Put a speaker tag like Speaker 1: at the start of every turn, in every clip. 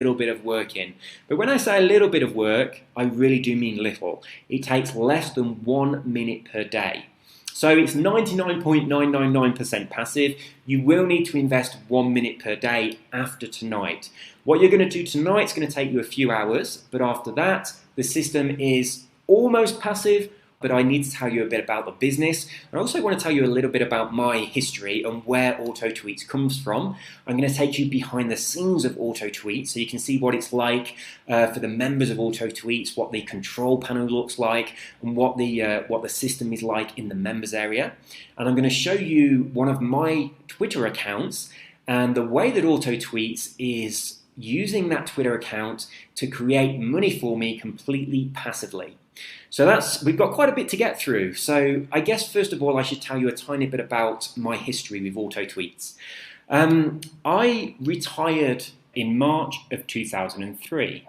Speaker 1: little bit of work in. But when I say a little bit of work, I really do mean little. It takes less than 1 minute per day. So it's 99.999% passive. You will need to invest 1 minute per day after tonight. What you're going to do tonight is going to take you a few hours, but after that, the system is almost passive. But I need to tell you a bit about the business. I also want to tell you a little bit about my history and where AutoTweets comes from. I'm going to take you behind the scenes of AutoTweets so you can see what it's like for the members of AutoTweets, what the control panel looks like, and what the system is like in the members area. And I'm going to show you one of my Twitter accounts and the way that AutoTweets is using that Twitter account to create money for me completely passively. So we've got quite a bit to get through. So I guess first of all I should tell you a tiny bit about my history with AutoTweets. I retired in March of 2003.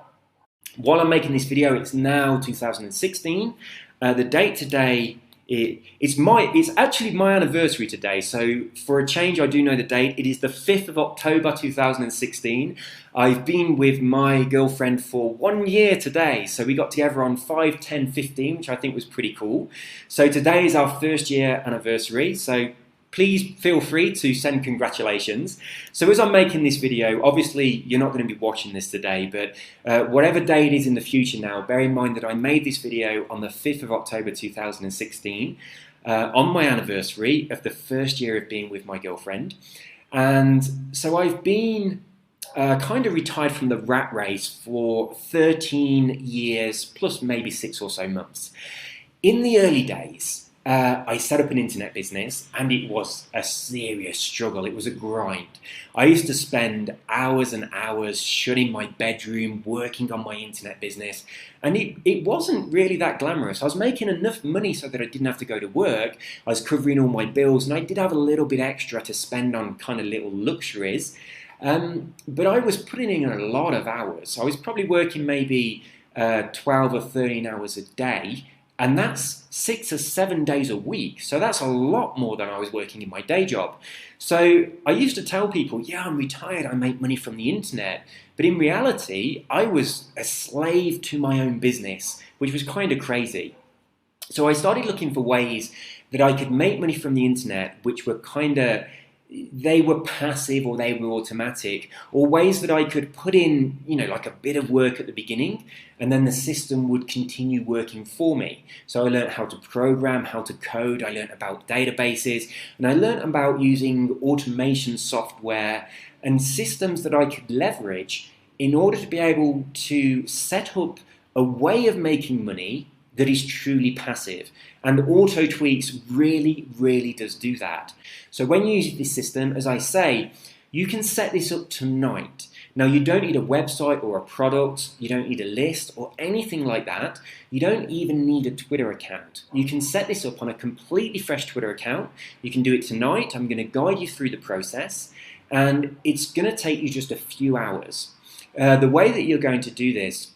Speaker 1: While I'm making this video, it's now 2016. The date today, it's actually my anniversary today, so for a change I do know the date. It is the 5th of October 2016. I've been with my girlfriend for 1 year today, so we got together on 5/10/15, which I think was pretty cool. So today is our first year anniversary, so please feel free to send congratulations. So as I'm making this video, obviously you're not going to be watching this today, but whatever day it is in the future now, bear in mind that I made this video on the 5th of October 2016, on my anniversary of the first year of being with my girlfriend. And so I've been kind of retired from the rat race for 13 years, plus maybe 6 or so months. In the early days, I set up an internet business and it was a serious struggle. It was a grind. I used to spend hours and hours shut in my bedroom working on my internet business, and it wasn't really that glamorous. I was making enough money so that I didn't have to go to work. I was covering all my bills, and I did have a little bit extra to spend on kind of little luxuries, but I was putting in a lot of hours. I was probably working maybe 12 or 13 hours a day. And that's 6 or 7 days a week. So that's a lot more than I was working in my day job. So I used to tell people, yeah, I'm retired, I make money from the internet. But in reality, I was a slave to my own business, which was kind of crazy. So I started looking for ways that I could make money from the internet, which were they were passive or they were automatic, or ways that I could put in, like a bit of work at the beginning, and then the system would continue working for me. So I learned how to program, how to code, I learned about databases, and I learned about using automation software and systems that I could leverage in order to be able to set up a way of making money that is truly passive. And AutoTweets really, really does do that. So when you use this system, as I say, you can set this up tonight. Now, you don't need a website or a product, you don't need a list or anything like that. You don't even need a Twitter account. You can set this up on a completely fresh Twitter account. You can do it tonight. I'm going to guide you through the process, and it's going to take you just a few hours. The way that you're going to do this,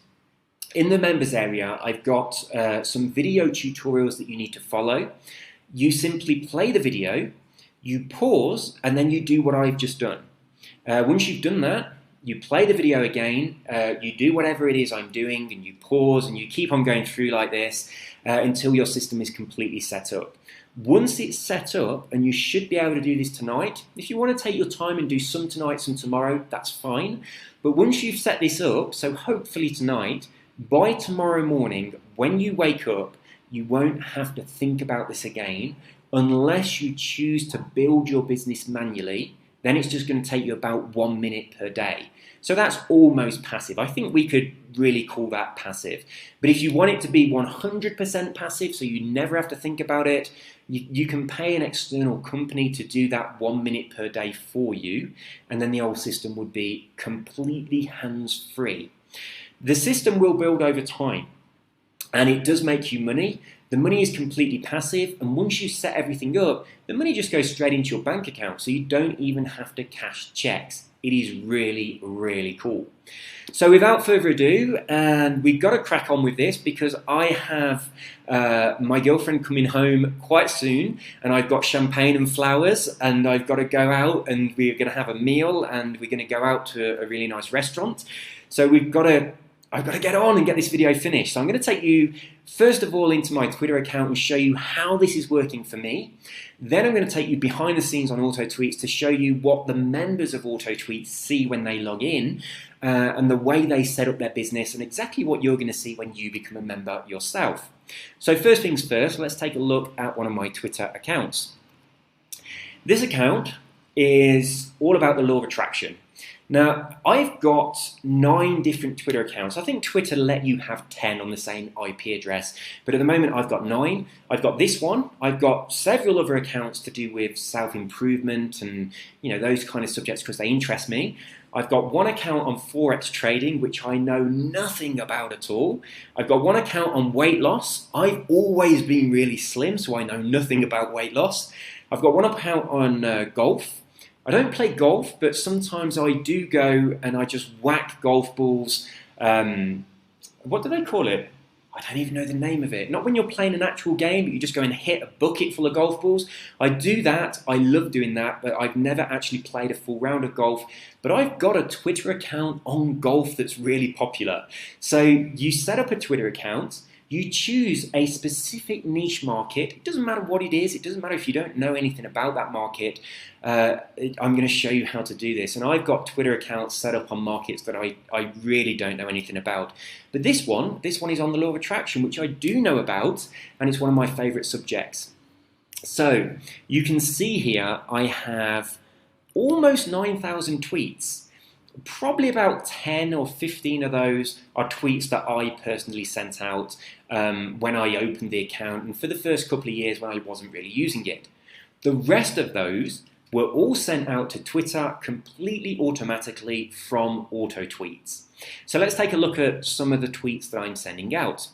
Speaker 1: in the members area, I've got some video tutorials that you need to follow. You simply play the video, you pause, and then you do what I've just done. Once you've done that, you play the video again, you do whatever it is I'm doing, and you pause, and you keep on going through like this until your system is completely set up. Once it's set up, and you should be able to do this tonight, if you want to take your time and do some tonight, some tomorrow, that's fine. But once you've set this up, so hopefully tonight, by tomorrow morning, when you wake up, you won't have to think about this again unless you choose to build your business manually. Then it's just going to take you about 1 minute per day. So that's almost passive. I think we could really call that passive. But if you want it to be 100% passive, so you never have to think about it, you can pay an external company to do that 1 minute per day for you, and then the old system would be completely hands-free. The system will build over time, and it does make you money. The money is completely passive, and once you set everything up, the money just goes straight into your bank account, so you don't even have to cash checks. It is really, really cool. So without further ado, and we've got to crack on with this because I have my girlfriend coming home quite soon, and I've got champagne and flowers, and I've got to go out, and we're going to have a meal, and we're going to go out to a really nice restaurant. So I've got to get on and get this video finished. So I'm going to take you, first of all, into my Twitter account and show you how this is working for me. Then I'm going to take you behind the scenes on AutoTweets to show you what the members of AutoTweets see when they log in and the way they set up their business and exactly what you're going to see when you become a member yourself. So first things first, let's take a look at one of my Twitter accounts. This account is all about the law of attraction. Now, I've got 9 different Twitter accounts. I think Twitter let you have 10 on the same IP address, but at the moment I've got 9. I've got this one. I've got several other accounts to do with self-improvement and those kind of subjects because they interest me. I've got one account on Forex trading, which I know nothing about at all. I've got one account on weight loss. I've always been really slim, so I know nothing about weight loss. I've got one account on golf. I don't play golf, but sometimes I do go and I just whack golf balls. What do they call it? I don't even know the name of it. Not when you're playing an actual game, but you just go and hit a bucket full of golf balls. I do that. I love doing that, but I've never actually played a full round of golf. But I've got a Twitter account on golf that's really popular. So you set up a Twitter account. You choose a specific niche market. It doesn't matter what it is. It doesn't matter if you don't know anything about that market. I'm going to show you how to do this. And I've got Twitter accounts set up on markets that I really don't know anything about. But this one is on the law of attraction, which I do know about, and it's one of my favorite subjects. So you can see here I have almost 9,000 tweets. Probably about 10 or 15 of those are tweets that I personally sent out when I opened the account and for the first couple of years when I wasn't really using it. The rest of those were all sent out to Twitter completely automatically from AutoTweets. So let's take a look at some of the tweets that I'm sending out.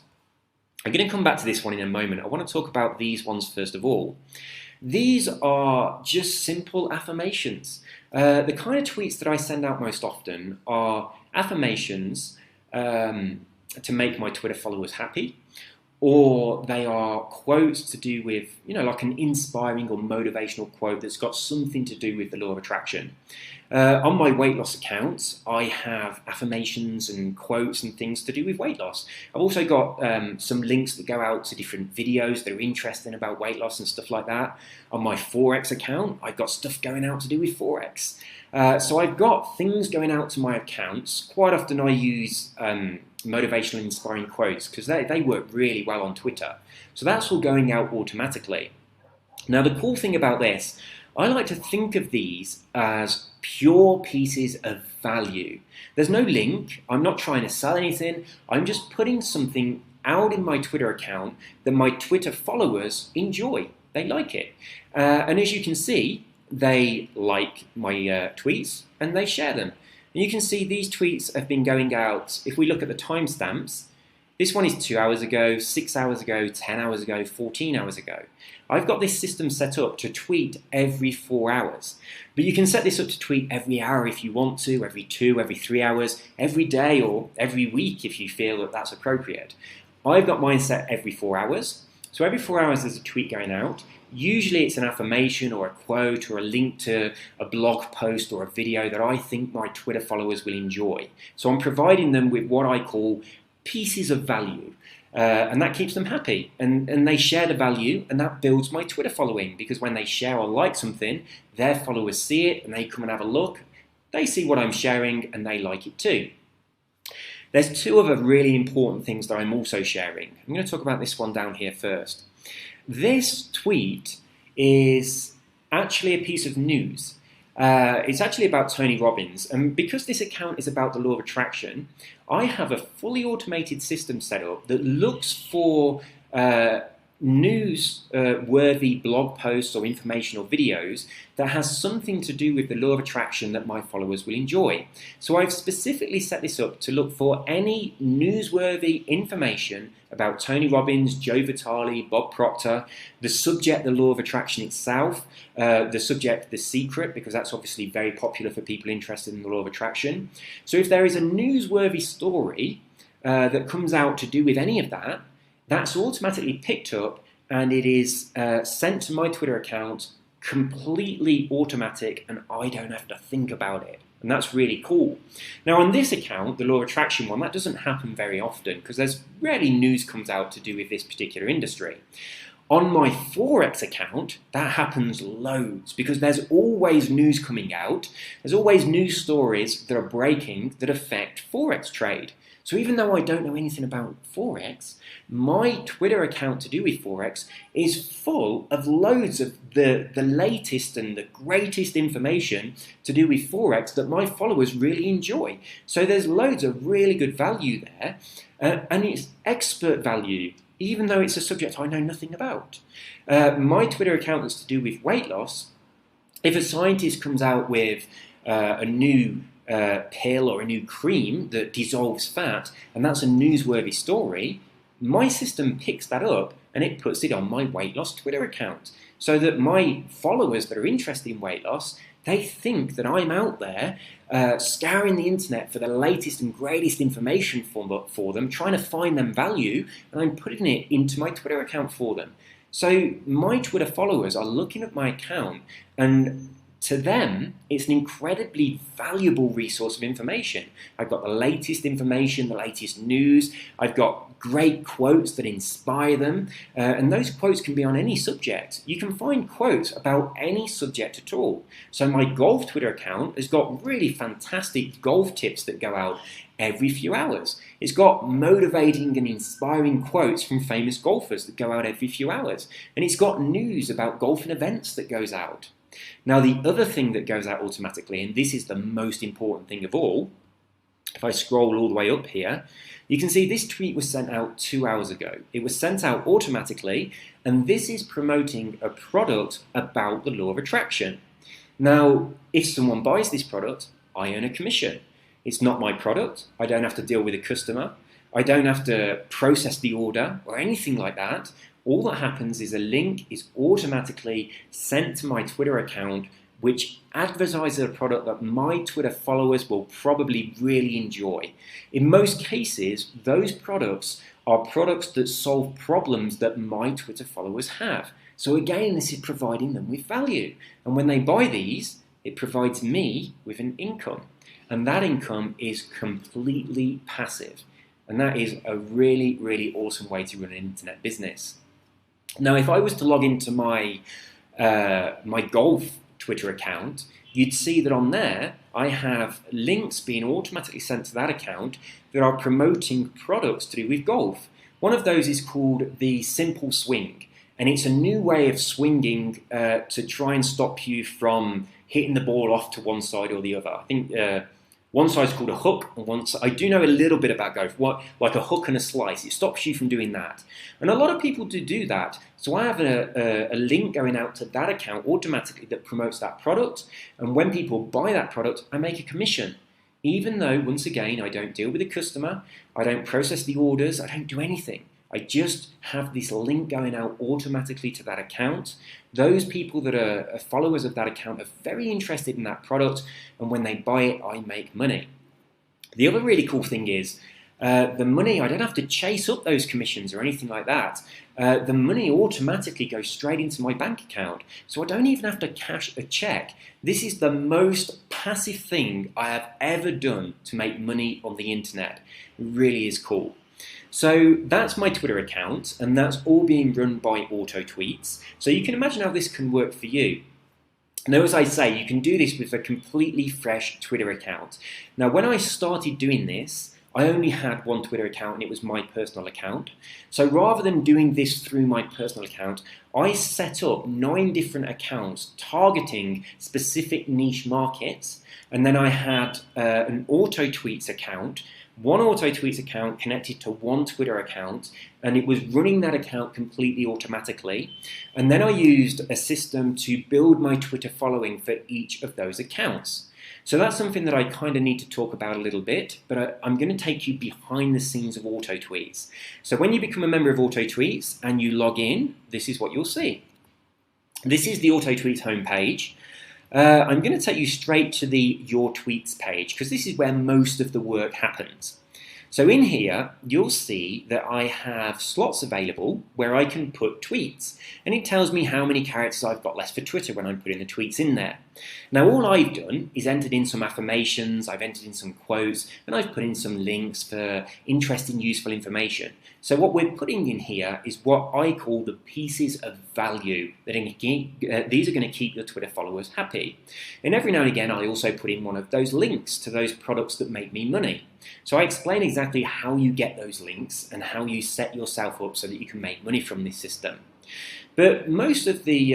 Speaker 1: I'm going to come back to this one in a moment. I want to talk about these ones first of all. These are just simple affirmations. The kind of tweets that I send out most often are affirmations to make my Twitter followers happy, or they are quotes to do with, like an inspiring or motivational quote that's got something to do with the law of attraction. On my weight loss account, I have affirmations and quotes and things to do with weight loss. I've also got some links that go out to different videos that are interesting about weight loss and stuff like that. On my Forex account, I've got stuff going out to do with Forex. So I've got things going out to my accounts. Quite often I use motivational and inspiring quotes because they work really well on Twitter. So that's all going out automatically. Now the cool thing about this, I like to think of these as pure pieces of value. There's no link. I'm not trying to sell anything. I'm just putting something out in my Twitter account that my Twitter followers enjoy. They like it. And as you can see, they like my tweets and they share them. And you can see these tweets have been going out. If we look at the timestamps, this one is 2 hours ago, 6 hours ago, 10 hours ago, 14 hours ago. I've got this system set up to tweet every 4 hours. But you can set this up to tweet every hour if you want to, every 2, every 3 hours, every day or every week if you feel that that's appropriate. I've got mine set every 4 hours. So every 4 hours there's a tweet going out. Usually it's an affirmation or a quote or a link to a blog post or a video that I think my Twitter followers will enjoy. So I'm providing them with what I call pieces of value. And that keeps them happy. And they share the value, and that builds my Twitter following, because when they share or like something, their followers see it and they come and have a look. They see what I'm sharing and they like it too. There's 2 other really important things that I'm also sharing. I'm going to talk about this one down here first. This tweet is actually a piece of news. It's actually about Tony Robbins, and because this account is about the law of attraction, I have a fully automated system set up that looks for news-worthy blog posts or informational videos that has something to do with the law of attraction that my followers will enjoy. So I've specifically set this up to look for any newsworthy information about Tony Robbins, Joe Vitale, Bob Proctor, the subject, the law of attraction itself, the subject, the secret, because that's obviously very popular for people interested in the law of attraction. So if there is a newsworthy story that comes out to do with any of that, that's automatically picked up and it is sent to my Twitter account, completely automatic, and I don't have to think about it. And that's really cool. Now on this account, the law of attraction one, that doesn't happen very often because there's rarely news comes out to do with this particular industry. On my Forex account, that happens loads because there's always news coming out. There's always news stories that are breaking that affect Forex trade. So even though I don't know anything about Forex, my Twitter account to do with Forex is full of loads of the latest and the greatest information to do with Forex that my followers really enjoy. So there's loads of really good value there, and it's expert value, even though it's a subject I know nothing about. My Twitter account is to do with weight loss. If a scientist comes out with a new pill or a new cream that dissolves fat, and that's a newsworthy story, my system picks that up and it puts it on my weight loss Twitter account, so that my followers that are interested in weight loss, they think that I'm out there scouring the internet for the latest and greatest information for them, trying to find them value, and I'm putting it into my Twitter account for them. So my Twitter followers are looking at my account, and to them, it's an incredibly valuable resource of information. I've got the latest information, the latest news. I've got great quotes that inspire them. And those quotes can be on any subject. You can find quotes about any subject at all. So my golf Twitter account has got really fantastic golf tips that go out every few hours. It's got motivating and inspiring quotes from famous golfers that go out every few hours. And it's got news about golfing events that goes out. Now, the other thing that goes out automatically, and this is the most important thing of all, if I scroll all the way up here, you can see this tweet was sent out 2 hours ago. It was sent out automatically, and this is promoting a product about the law of attraction. Now, if someone buys this product, I earn a commission. It's not my product. I don't have to deal with a customer. I don't have to process the order or anything like that. All that happens is a link is automatically sent to my Twitter account, which advertises a product that my Twitter followers will probably really enjoy. In most cases, those products are products that solve problems that my Twitter followers have. So again, this is providing them with value. And when they buy these, it provides me with an income. And that income is completely passive. And that is a really, really awesome way to run an internet business. Now, if I was to log into my golf Twitter account, you'd see that on there I have links being automatically sent to that account that are promoting products to do with golf. One of those is called the Simple Swing, and it's a new way of swinging to try and stop you from hitting the ball off to one side or the other. I think one side's called a hook, and I do know a little bit about golf, like a hook and a slice. It stops you from doing that. And a lot of people do that. So I have a link going out to that account automatically that promotes that product. And when people buy that product, I make a commission. Even though, once again, I don't deal with the customer, I don't process the orders, I don't do anything. I just have this link going out automatically to that account. Those people that are followers of that account are very interested in that product, and when they buy it, I make money. The other really cool thing is the money, I don't have to chase up those commissions or anything like that. The money automatically goes straight into my bank account, so I don't even have to cash a check. This is the most passive thing I have ever done to make money on the internet. It really is cool. So that's my Twitter account, and that's all being run by AutoTweets. So you can imagine how this can work for you. Now, as I say, you can do this with a completely fresh Twitter account. Now, when I started doing this, I only had one Twitter account, and it was my personal account. So rather than doing this through my personal account, I set up 9 different accounts targeting specific niche markets. And then I had an AutoTweets account, one AutoTweets account connected to one Twitter account, and it was running that account completely automatically. And then I used a system to build my Twitter following for each of those accounts. So that's something that I kind of need to talk about a little bit, but I'm going to take you behind the scenes of AutoTweets. So when you become a member of AutoTweets and you log in, this is what you'll see. This is the AutoTweets homepage. I'm going to take you straight to the Your Tweets page, because this is where most of the work happens. So in here, you'll see that I have slots available where I can put tweets. And it tells me how many characters I've got left for Twitter when I'm putting the tweets in there. Now, all I've done is entered in some affirmations, I've entered in some quotes, and I've put in some links for interesting, useful information. So what we're putting in here is what I call the pieces of value that these are going to keep your Twitter followers happy. And every now and again, I also put in one of those links to those products that make me money. So I explain exactly how you get those links and how you set yourself up so that you can make money from this system. But most of the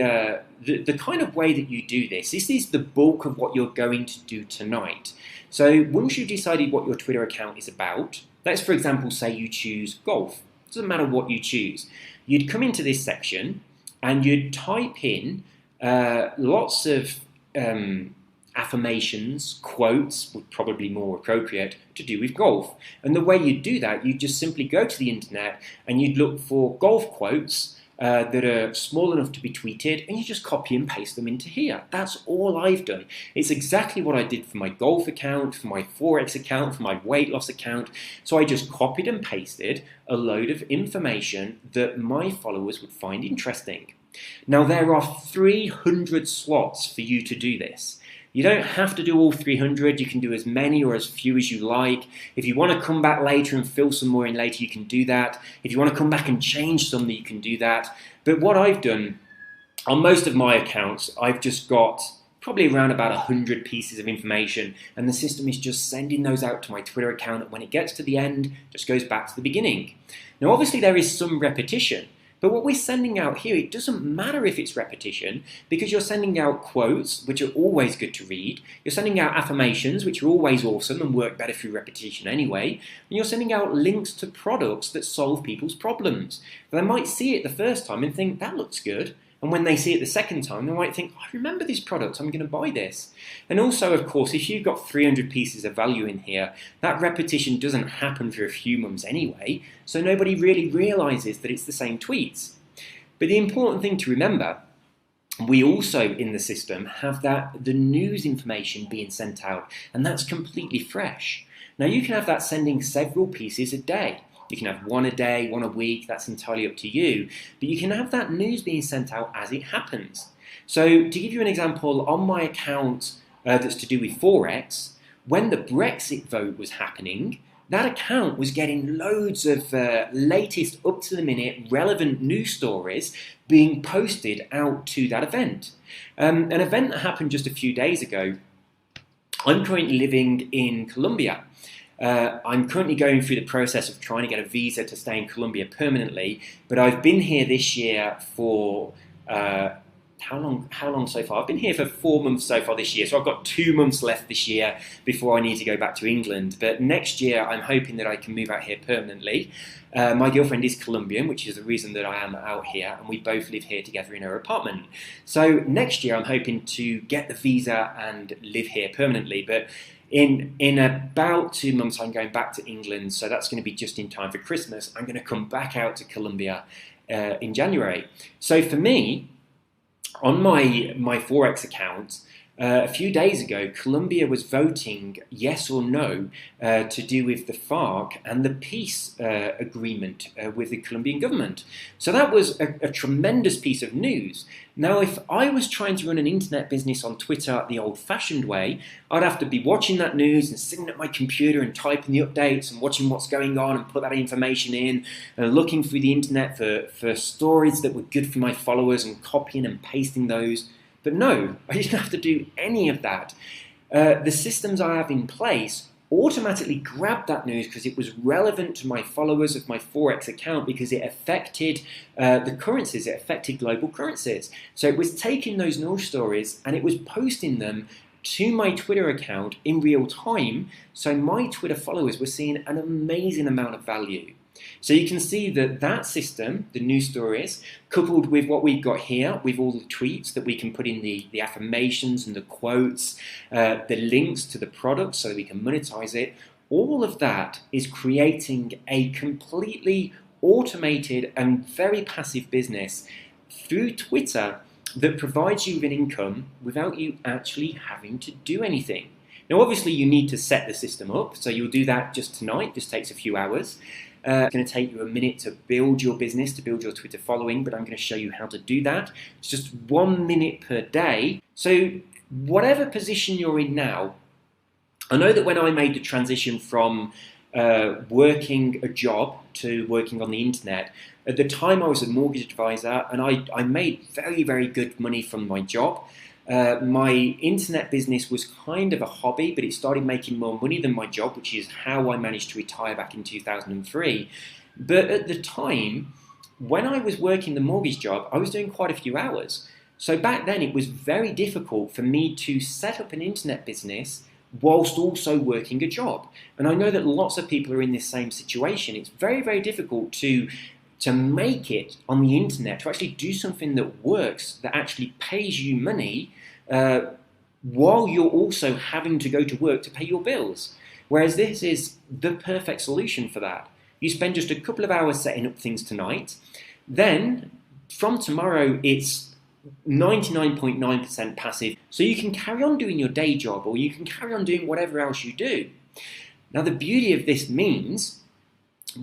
Speaker 1: kind of way that you do this is the bulk of what you're going to do tonight. So once you've decided what your Twitter account is about, let's for example say you choose golf. It doesn't matter what you choose. You'd come into this section and you'd type in lots of affirmations, quotes, would probably more appropriate, to do with golf. And the way you do that, you just simply go to the internet and you'd look for golf quotes that are small enough to be tweeted, and you just copy and paste them into here. That's all I've done. It's exactly what I did for my golf account, for my Forex account, for my weight loss account. So I just copied and pasted a load of information that my followers would find interesting. Now there are 300 slots for you to do this. You don't have to do all 300, you can do as many or as few as you like. If you want to come back later and fill some more in later, you can do that. If you want to come back and change some, you can do that. But what I've done, on most of my accounts, I've just got probably around about 100 pieces of information, and the system is just sending those out to my Twitter account, and when it gets to the end, just goes back to the beginning. Now obviously there is some repetition, but what we're sending out here, it doesn't matter if it's repetition, because you're sending out quotes, which are always good to read. You're sending out affirmations, which are always awesome and work better through repetition anyway. And you're sending out links to products that solve people's problems. They might see it the first time and think, that looks good. And when they see it the second time, they might think, I remember this product, I'm going to buy this. And also, of course, if you've got 300 pieces of value in here, that repetition doesn't happen for a few months anyway, so nobody really realizes that it's the same tweets. But the important thing to remember, we also in the system have the news information being sent out, and that's completely fresh. Now you can have that sending several pieces a day. You can have one a day, one a week, that's entirely up to you. But you can have that news being sent out as it happens. So to give you an example, on my account that's to do with Forex, when the Brexit vote was happening, that account was getting loads of latest, up-to-the-minute, relevant news stories being posted out to that event. An event that happened just a few days ago. I'm currently living in Colombia. I'm currently going through the process of trying to get a visa to stay in Colombia permanently, but I've been here this year for how long so far? I've been here for 4 months so far this year, so I've got 2 months left this year before I need to go back to England. But next year I'm hoping that I can move out here permanently. My girlfriend is Colombian, which is the reason that I am out here, and we both live here together in her apartment. So next year I'm hoping to get the visa and live here permanently, but in about 2 months I'm going back to England, so that's going to be just in time for Christmas. I'm going to come back out to Colombia in January. So for me, on my Forex account, a few days ago, Colombia was voting yes or no to do with the FARC and the peace agreement with the Colombian government. So that was a tremendous piece of news. Now, if I was trying to run an internet business on Twitter the old-fashioned way, I'd have to be watching that news and sitting at my computer and typing the updates and watching what's going on and put that information in and looking through the internet for stories that were good for my followers and copying and pasting those. But no, I didn't have to do any of that. The systems I have in place automatically grabbed that news because it was relevant to my followers of my Forex account, because it affected the currencies, it affected global currencies. So it was taking those news stories and it was posting them to my Twitter account in real time, so my Twitter followers were seeing an amazing amount of value. So you can see that that system, the news stories, coupled with what we've got here, with all the tweets that we can put in the affirmations and the quotes, the links to the products so that we can monetize it, all of that is creating a completely automated and very passive business through Twitter that provides you with an income without you actually having to do anything. Now, obviously, you need to set the system up, so you'll do that just tonight. Just takes a few hours. It's going to take you a minute to build your business, to build your Twitter following, but I'm going to show you how to do that. It's just 1 minute per day. So whatever position you're in now, I know that when I made the transition from working a job to working on the internet, at the time I was a mortgage advisor and I made very, very good money from my job. My internet business was kind of a hobby, but it started making more money than my job, which is how I managed to retire back in 2003. But at the time, when I was working the mortgage job, I was doing quite a few hours. So back then, it was very difficult for me to set up an internet business whilst also working a job. And I know that lots of people are in this same situation. It's very, very difficult to make it on the internet, to actually do something that works, that actually pays you money, while you're also having to go to work to pay your bills. Whereas this is the perfect solution for that. You spend just a couple of hours setting up things tonight. Then, from tomorrow, it's 99.9% passive. So you can carry on doing your day job, or you can carry on doing whatever else you do. Now, the beauty of this means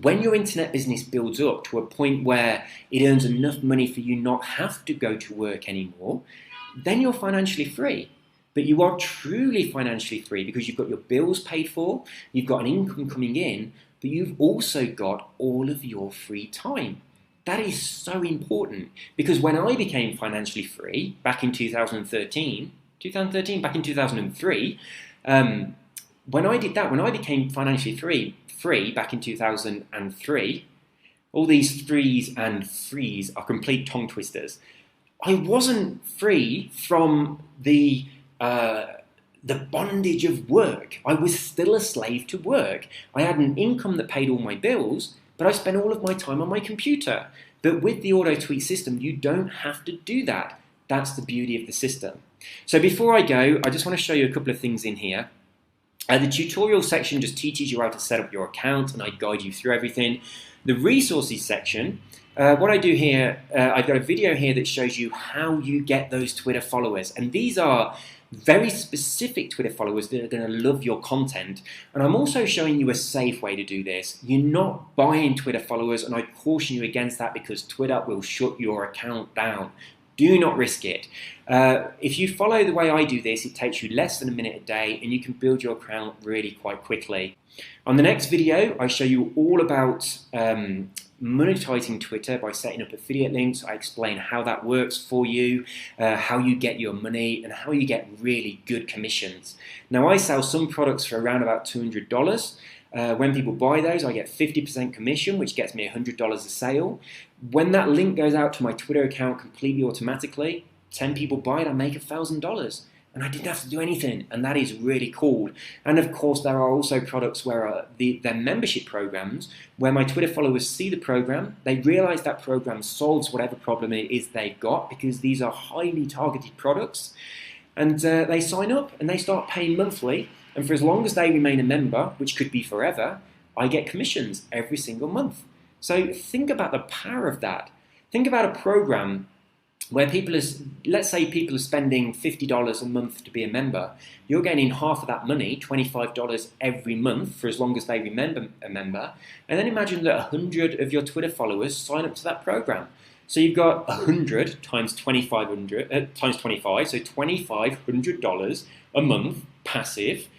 Speaker 1: when your internet business builds up to a point where it earns enough money for you not have to go to work anymore, then you're financially free. But you are truly financially free because you've got your bills paid for, you've got an income coming in, but you've also got all of your free time. That is so important because when I became financially free back in 2003, when I did that, when I became financially free back in 2003, all these threes and threes are complete tongue twisters. I wasn't free from the bondage of work. I was still a slave to work. I had an income that paid all my bills, but I spent all of my time on my computer. But with the AutoTweet system, you don't have to do that. That's the beauty of the system. So before I go, I just want to show you a couple of things in here. The tutorial section just teaches you how to set up your account and I guide you through everything. The resources section, what I do here, I've got a video here that shows you how you get those Twitter followers. And these are very specific Twitter followers that are going to love your content. And I'm also showing you a safe way to do this. You're not buying Twitter followers, and I caution you against that because Twitter will shut your account down. Do not risk it. If you follow the way I do this, it takes you less than a minute a day and you can build your account really quite quickly. On the next video, I show you all about monetizing Twitter by setting up affiliate links. I explain how that works for you, how you get your money, and how you get really good commissions. Now, I sell some products for around about $200. When people buy those, I get 50% commission, which gets me $100 a sale. When that link goes out to my Twitter account completely automatically, 10 people buy it, I make $1,000. And I didn't have to do anything, and that is really cool. And of course, there are also products where they're membership programs, where my Twitter followers see the program, they realize that program solves whatever problem it is they've got, because these are highly targeted products. And they sign up and they start paying monthly. And for as long as they remain a member, which could be forever, I get commissions every single month. So think about the power of that. Think about a program where let's say people are spending $50 a month to be a member. You're getting half of that money, $25 every month, for as long as they remain a member. And then imagine that 100 of your Twitter followers sign up to that program. So you've got 100 times 2,500 times 25, so $2,500 a month passive,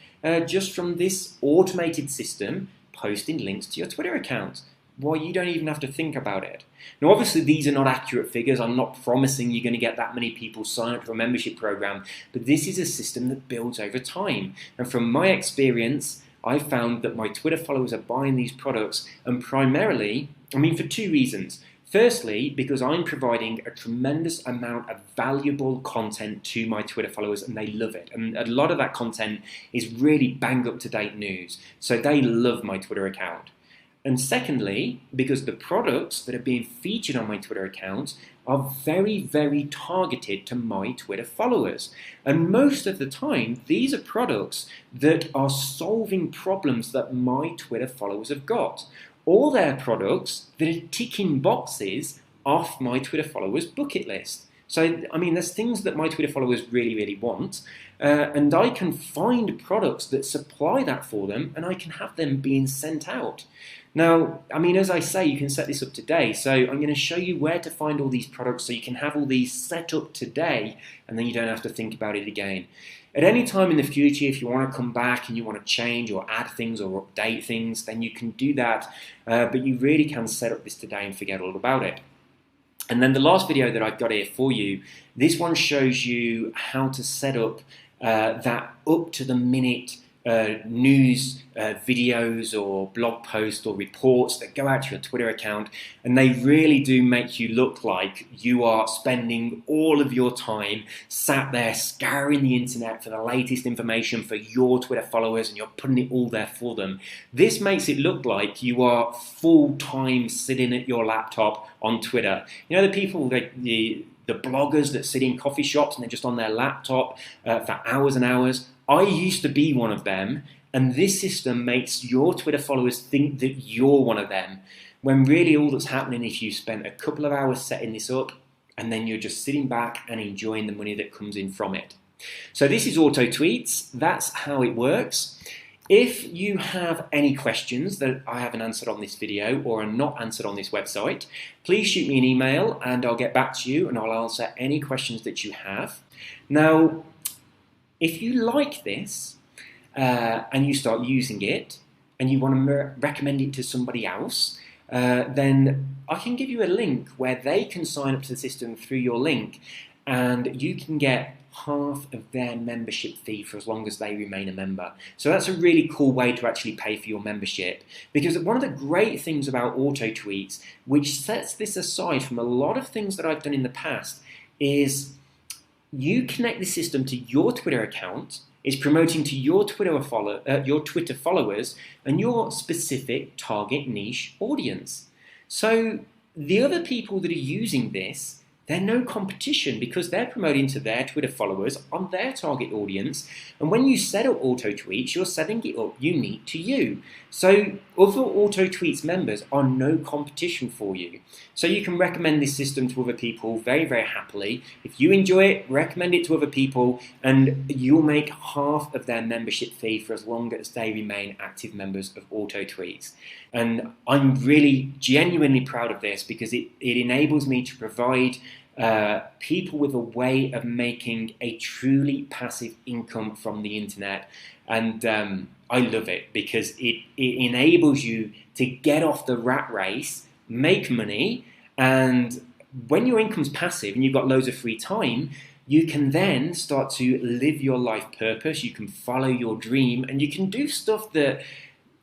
Speaker 1: just from this automated system posting links to your Twitter account. Well, you don't even have to think about it. Now, obviously, these are not accurate figures. I'm not promising you're going to get that many people sign up to a membership program, but this is a system that builds over time. And from my experience, I've found that my Twitter followers are buying these products, and primarily, for two reasons. Firstly, because I'm providing a tremendous amount of valuable content to my Twitter followers and they love it. And a lot of that content is really bang up to date news. So they love my Twitter account. And secondly, because the products that are being featured on my Twitter account are very, very targeted to my Twitter followers. And most of the time, these are products that are solving problems that my Twitter followers have got. All their products that are ticking boxes off my Twitter followers' bucket list. So, I mean, there's things that my Twitter followers really, really want, and I can find products that supply that for them, and I can have them being sent out. Now, I mean, as I say, you can set this up today. So I'm going to show you where to find all these products so you can have all these set up today, and then you don't have to think about it again. At any time in the future, if you want to come back and you want to change or add things or update things, then you can do that, but you really can set up this today and forget all about it. And then the last video that I've got here for you, this one shows you how to set up that up-to-the-minute news videos or blog posts or reports that go out to your Twitter account, and they really do make you look like you are spending all of your time sat there scouring the internet for the latest information for your Twitter followers, and you're putting it all there for them. This makes it look like you are full-time sitting at your laptop on Twitter. You know, the people that the bloggers that sit in coffee shops and they're just on their laptop for hours and hours. I used to be one of them, and this system makes your Twitter followers think that you're one of them, when really all that's happening is you spent a couple of hours setting this up, and then you're just sitting back and enjoying the money that comes in from it. So this is AutoTweets. That's how it works. If you have any questions that I haven't answered on this video or are not answered on this website, please shoot me an email and I'll get back to you and I'll answer any questions that you have. Now, if you like this and you start using it and you want to recommend it to somebody else, then I can give you a link where they can sign up to the system through your link, and you can get half of their membership fee for as long as they remain a member. So that's a really cool way to actually pay for your membership, because one of the great things about AutoTweets, which sets this aside from a lot of things that I've done in the past, is you connect the system to your Twitter account. It's promoting to your Twitter followers and your specific target niche audience. So the other people that are using this, they're no competition, because they're promoting to their Twitter followers on their target audience. And when you set up AutoTweets, you're setting it up unique to you. So other AutoTweets members are no competition for you. So you can recommend this system to other people very, very happily. If you enjoy it, recommend it to other people, and you'll make half of their membership fee for as long as they remain active members of AutoTweets. And I'm really genuinely proud of this, because it enables me to provide people with a way of making a truly passive income from the internet. And I love it, because it enables you to get off the rat race, make money, and when your income's passive and you've got loads of free time, you can then start to live your life purpose, you can follow your dream, and you can do stuff that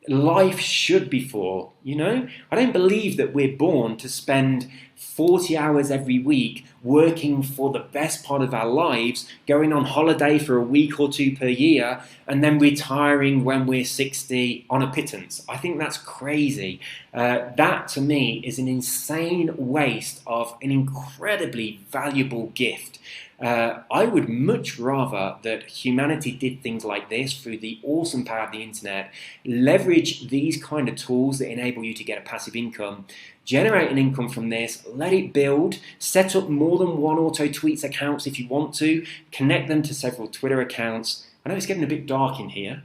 Speaker 1: life should be for, you know? I don't believe that we're born to spend 40 hours every week working for the best part of our lives, going on holiday for a week or two per year, and then retiring when we're 60 on a pittance. I think that's crazy. That, to me, is an insane waste of an incredibly valuable gift. I would much rather that humanity did things like this through the awesome power of the internet, leverage these kind of tools that enable you to get a passive income, generate an income from this, let it build, set up more than one AutoTweets accounts if you want to, connect them to several Twitter accounts. I know it's getting a bit dark in here.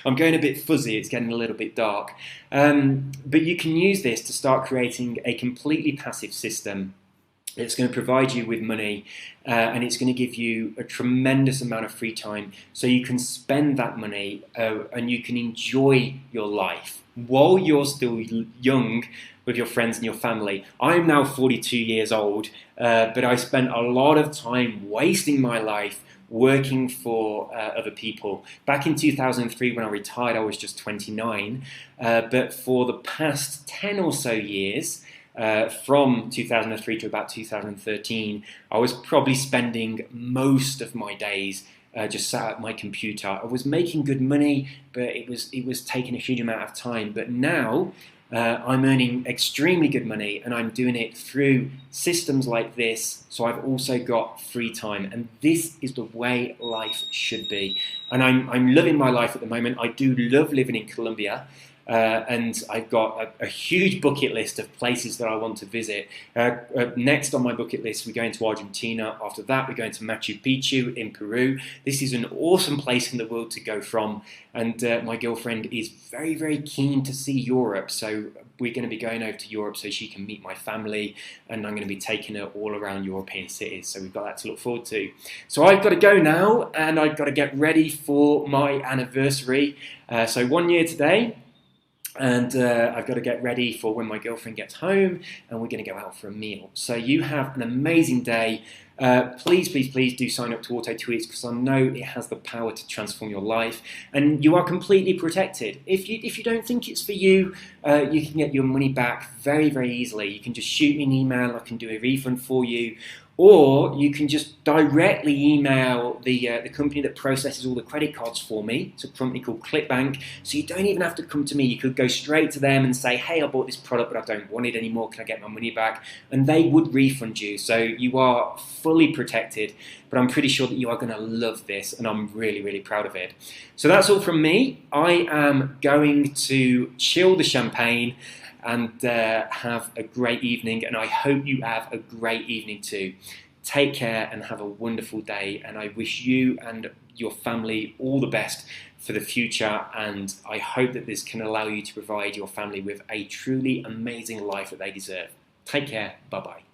Speaker 1: I'm going a bit fuzzy, it's getting a little bit dark. But you can use this to start creating a completely passive system. It's going to provide you with money, and it's going to give you a tremendous amount of free time, so you can spend that money and you can enjoy your life while you're still young with your friends and your family. I'm now 42 years old, but I spent a lot of time wasting my life working for other people. Back in 2003, when I retired, I was just 29, but for the past 10 or so years, from 2003 to about 2013, I was probably spending most of my days just sat at my computer. I was making good money, but it was taking a huge amount of time. But now I'm earning extremely good money, and I'm doing it through systems like this. So I've also got free time, and this is the way life should be. And I'm loving my life at the moment. I do love living in Colombia. and I've got a huge bucket list of places that I want to visit. Next on my bucket list, we're going to Argentina. After that, we're going to Machu Picchu in Peru. This is an awesome place in the world to go from, and my girlfriend is very, very keen to see Europe, so we're going to be going over to Europe so she can meet my family, and I'm going to be taking her all around European cities, so we've got that to look forward to. So I've got to go now, and I've got to get ready for my anniversary. So 1 year today, and I've got to get ready for when my girlfriend gets home, and we're going to go out for a meal. So you have an amazing day. Please, please, please do sign up to AutoTweets, because I know it has the power to transform your life, and you are completely protected. If you don't think it's for you, you can get your money back very, very easily. You can just shoot me an email. I can do a refund for you. Or you can just directly email the company that processes all the credit cards for me. It's a company called ClickBank. So you don't even have to come to me. You could go straight to them and say, hey, I bought this product, but I don't want it anymore. Can I get my money back? And they would refund you. So you are fully protected. But I'm pretty sure that you are going to love this, and I'm really, really proud of it. So that's all from me. I am going to chill the champagne and have a great evening, and I hope you have a great evening too. Take care and have a wonderful day, and I wish you and your family all the best for the future, and I hope that this can allow you to provide your family with a truly amazing life that they deserve. Take care. Bye-bye.